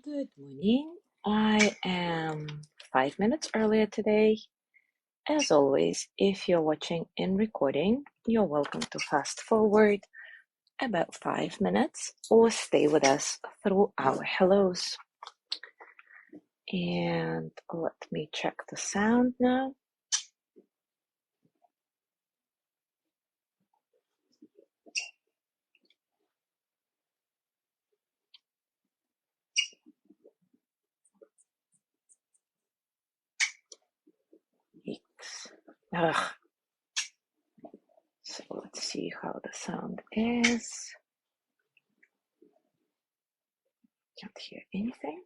Good morning. I am 5 minutes earlier today. As always, if you're watching in recording, you're welcome to fast forward about 5 minutes or stay with us through our hellos. And let me check the sound now. Ugh. So let's see how the sound is. Can't hear anything.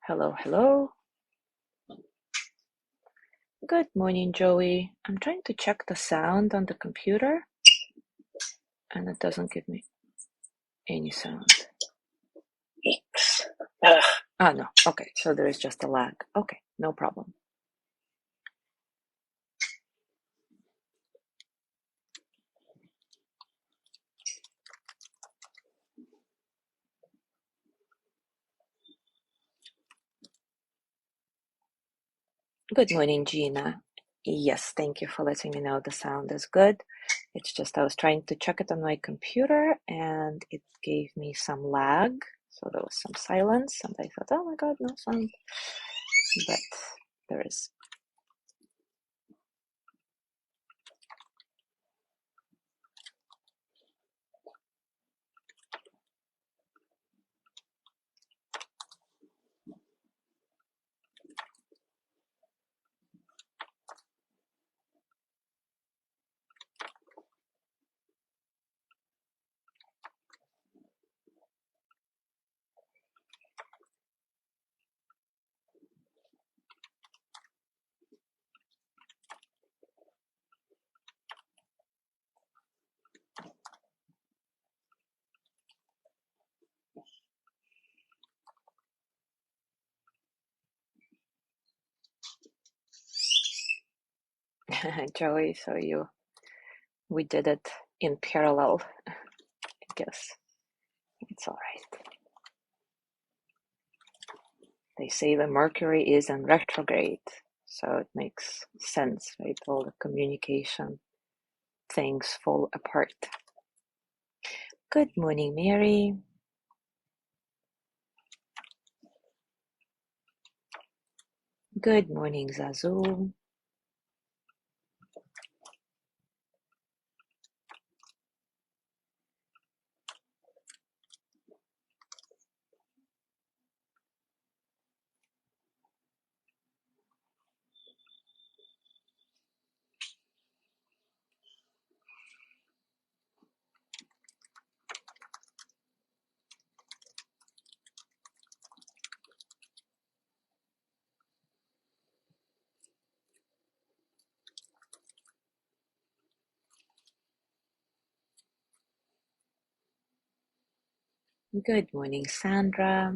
Hello, hello. Good morning, Joey. I'm trying to check the sound on the computer and it doesn't give me any sound. Ugh. No. Okay, so there is just a lag. Okay, no problem. Good morning, Gina. Yes, thank you for letting me know the sound is good. It's just I was trying to check it on my computer and it gave me some lag. So there was some silence and I thought, oh my God, no sound. But there is. Joey, so we did it in parallel, I guess. It's all right. They say the Mercury is in retrograde, so it makes sense, right? All the communication things fall apart. Good morning, Mary. Good morning, Zazu. Good morning, Sandra.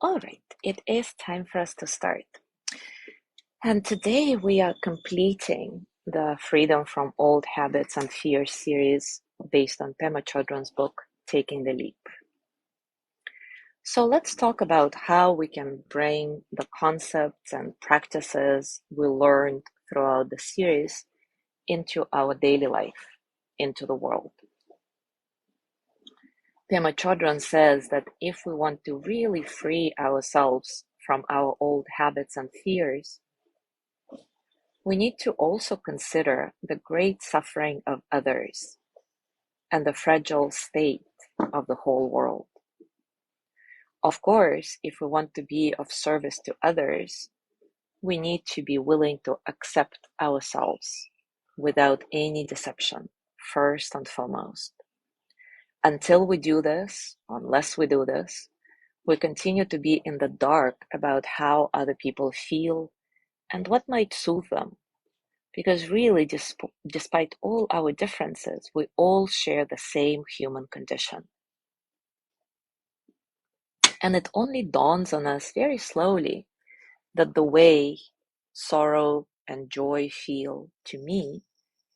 All right, it is time for us to start. And today we are completing the Freedom from Old Habits and Fears series based on Pema Chodron's book, Taking the Leap. So let's talk about how we can bring the concepts and practices we learned throughout the series into our daily life, into the world. Pema Chodron says that if we want to really free ourselves from our old habits and fears, we need to also consider the great suffering of others and the fragile state of the whole world. Of course, if we want to be of service to others, we need to be willing to accept ourselves without any deception, first and foremost. Until we do this, unless we do this, we continue to be in the dark about how other people feel and what might soothe them. Because really, despite all our differences, we all share the same human condition. And it only dawns on us very slowly that the way sorrow and joy feel to me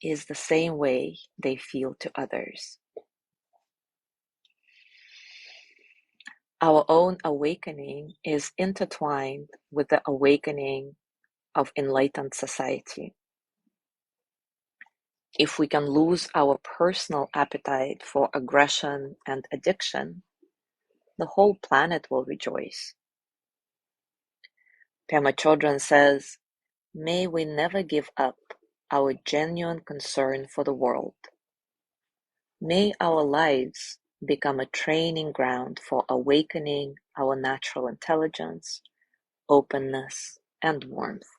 is the same way they feel to others. Our own awakening is intertwined with the awakening of enlightened society. If we can lose our personal appetite for aggression and addiction, the whole planet will rejoice. Pema Chodron says, "May we never give up our genuine concern for the world. May our lives become a training ground for awakening our natural intelligence, openness, and warmth.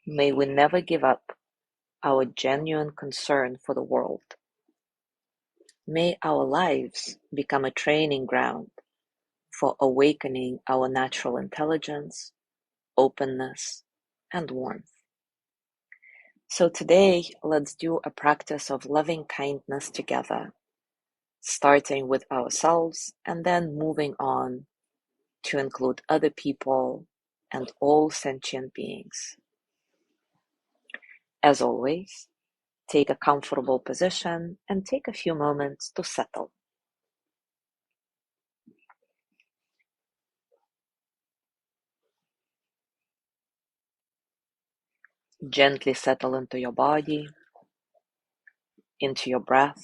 May we never give up our genuine concern for the world. May our lives become a training ground for awakening our natural intelligence, openness, and warmth." So today, let's do a practice of loving kindness together, starting with ourselves and then moving on to include other people and all sentient beings. As always, take a comfortable position and take a few moments to settle. Gently settle into your body, into your breath,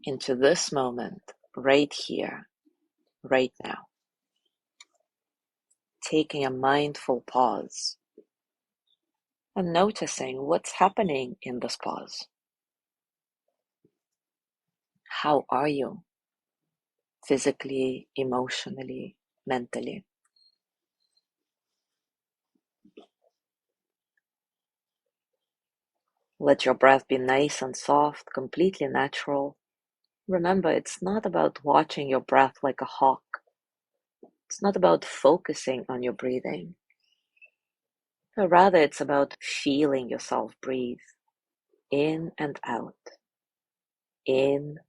into this moment, right here, right now. Taking a mindful pause and noticing what's happening in this pause. How are you? Physically, emotionally, mentally. Let your breath be nice and soft, completely natural. Remember, it's not about watching your breath like a hawk. It's not about focusing on your breathing. But rather, it's about feeling yourself breathe in and out, in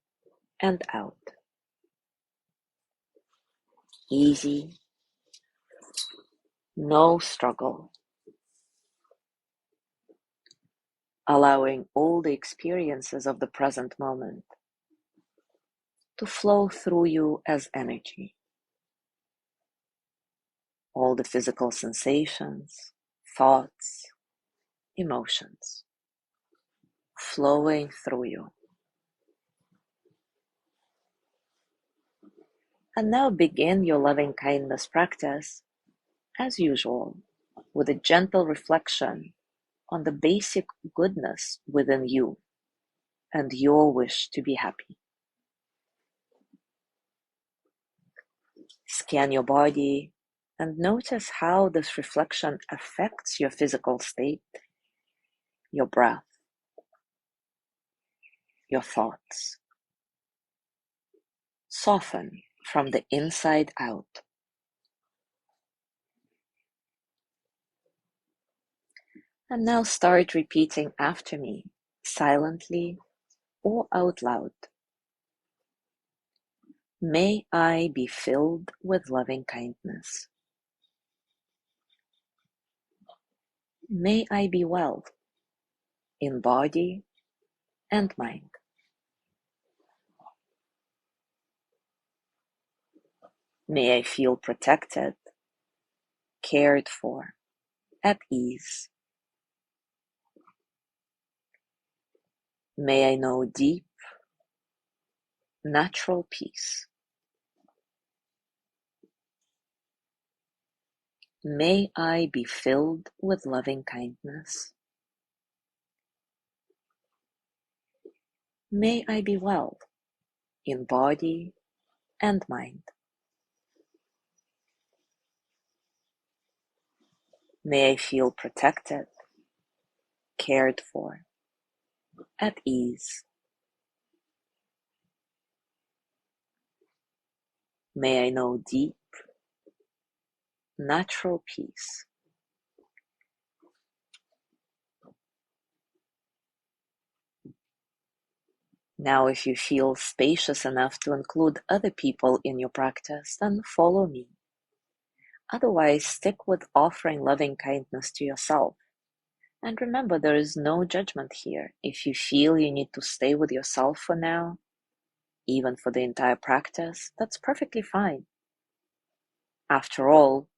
and out. Easy, no struggle. Allowing all the experiences of the present moment to flow through you as energy. All the physical sensations, thoughts, emotions flowing through you. And now begin your loving kindness practice, as usual, with a gentle reflection on the basic goodness within you and your wish to be happy. Scan your body and notice how this reflection affects your physical state, your breath, your thoughts. Soften from the inside out. And now start repeating after me, silently or out loud. May I be filled with loving kindness. May I be well in body and mind. May I feel protected, cared for, at ease. May I know deep, natural peace. May I be filled with loving kindness. May I be well in body and mind. May I feel protected, cared for, at ease. May I know deep, natural peace. Now, if you feel spacious enough to include other people in your practice, then follow me. Otherwise, stick with offering loving kindness to yourself. And remember, there is no judgment here. If you feel you need to stay with yourself for now, even for the entire practice, that's perfectly fine. After all,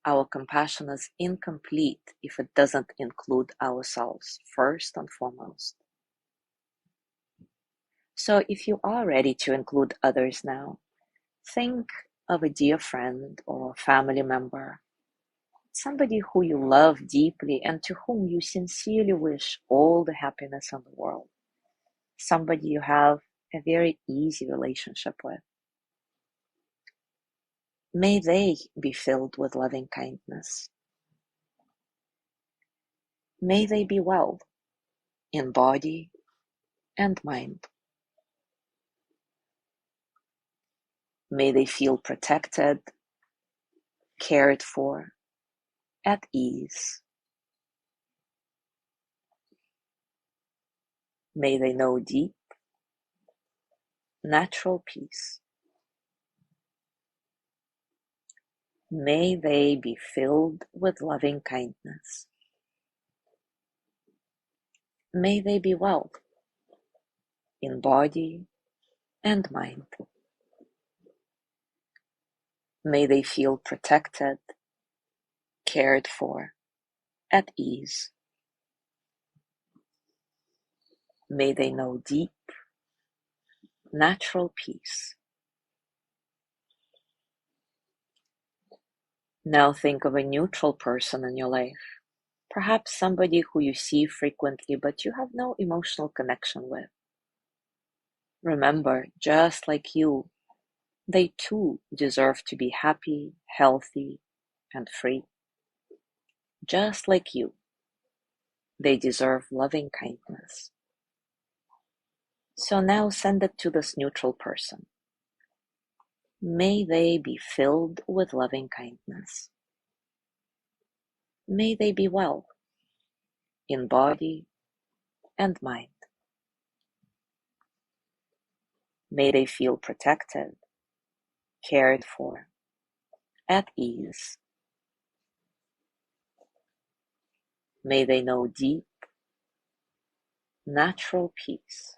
our compassion is incomplete if it doesn't include ourselves first and foremost. So if you are ready to include others now, think of a dear friend or family member, somebody who you love deeply and to whom you sincerely wish all the happiness in the world, somebody you have a very easy relationship with. May they be filled with loving kindness. May they be well in body and mind. May they feel protected, cared for, at ease. May they know deep, natural peace. May they be filled with loving kindness. May they be well in body and mind. May they feel protected, cared for, at ease. May they know deep, natural peace. Now think of a neutral person in your life, perhaps somebody who you see frequently but you have no emotional connection with. Remember, just like you, they too deserve to be happy, healthy, and free. Just like you, they deserve loving kindness. So now send it to this neutral person. May they be filled with loving kindness. May they be well in body and mind. May they feel protected, cared for, at ease. May they know deep, natural peace.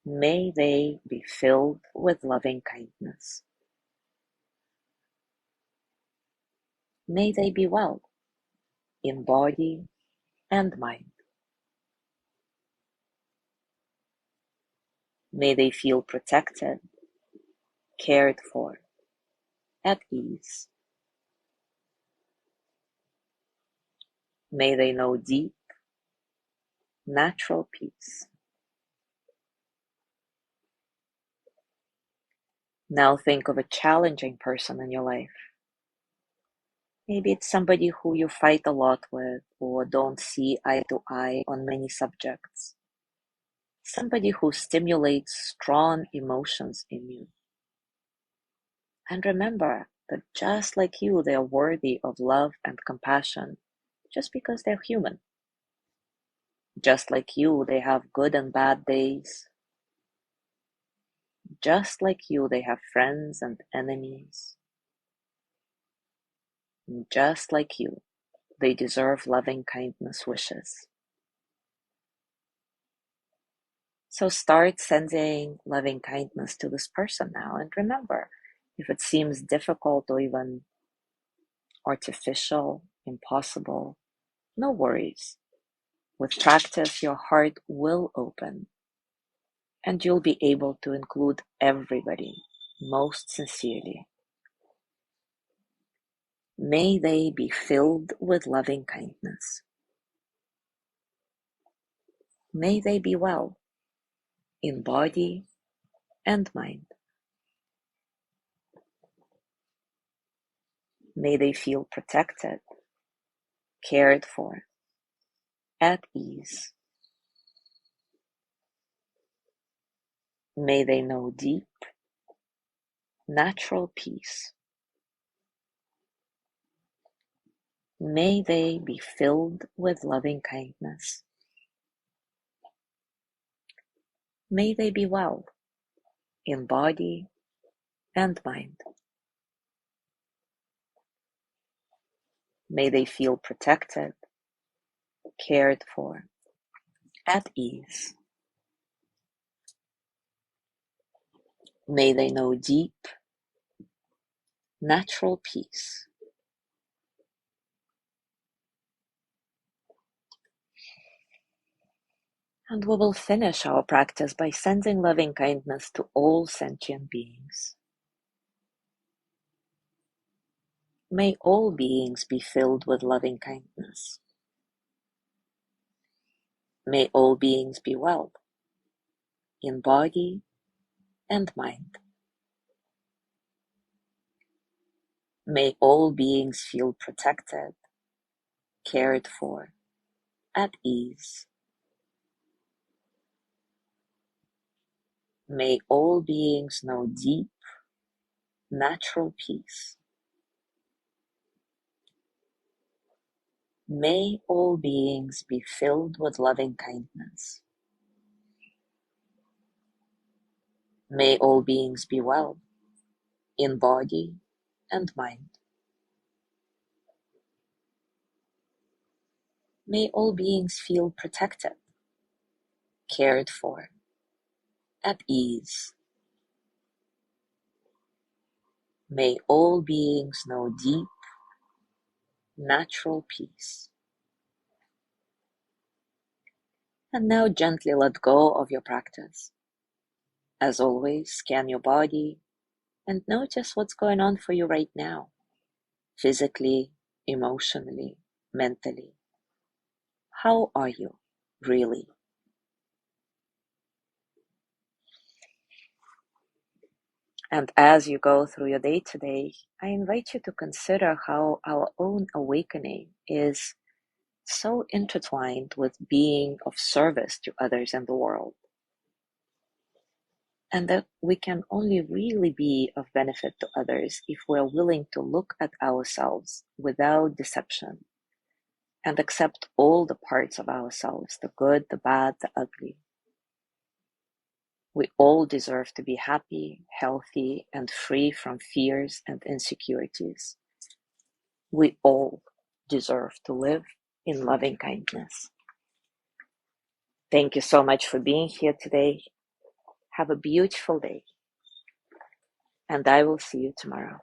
May they be filled with loving kindness. May they be well in body and mind. May they feel protected, cared for, at ease. May they know deep, natural peace. Now think of a challenging person in your life. Maybe it's somebody who you fight a lot with or don't see eye to eye on many subjects. Somebody who stimulates strong emotions in you. And remember that just like you, they are worthy of love and compassion just because they're human. Just like you, they have good and bad days. Just like you, they have friends and enemies. And just like you, they deserve loving kindness wishes. So start sending loving kindness to this person now. And remember, if it seems difficult or even artificial, impossible, no worries. With practice, your heart will open and you'll be able to include everybody most sincerely. May they be filled with loving kindness. May they be well in body and mind. May they feel protected, cared for, at ease. May they know deep, natural peace. May they be filled with loving kindness. May they be well in body and mind. May they feel protected, cared for, at ease. May they know deep, natural peace. And we will finish our practice by sending loving kindness to all sentient beings. May all beings be filled with loving kindness. May all beings be well in body and mind. May all beings feel protected, cared for, at ease. May all beings know deep, natural peace. May all beings be filled with loving kindness. May all beings be well in body and mind. May all beings feel protected, cared for, at ease. May all beings know deep, natural peace. And now gently let go of your practice. As always, scan your body and notice what's going on for you right now, physically, emotionally, mentally. How are you, really? And as you go through your day today, I invite you to consider how our own awakening is so intertwined with being of service to others in the world. And that we can only really be of benefit to others if we're willing to look at ourselves without deception and accept all the parts of ourselves, the good, the bad, the ugly. We all deserve to be happy, healthy, and free from fears and insecurities. We all deserve to live in loving kindness. Thank you so much for being here today. Have a beautiful day, and I will see you tomorrow.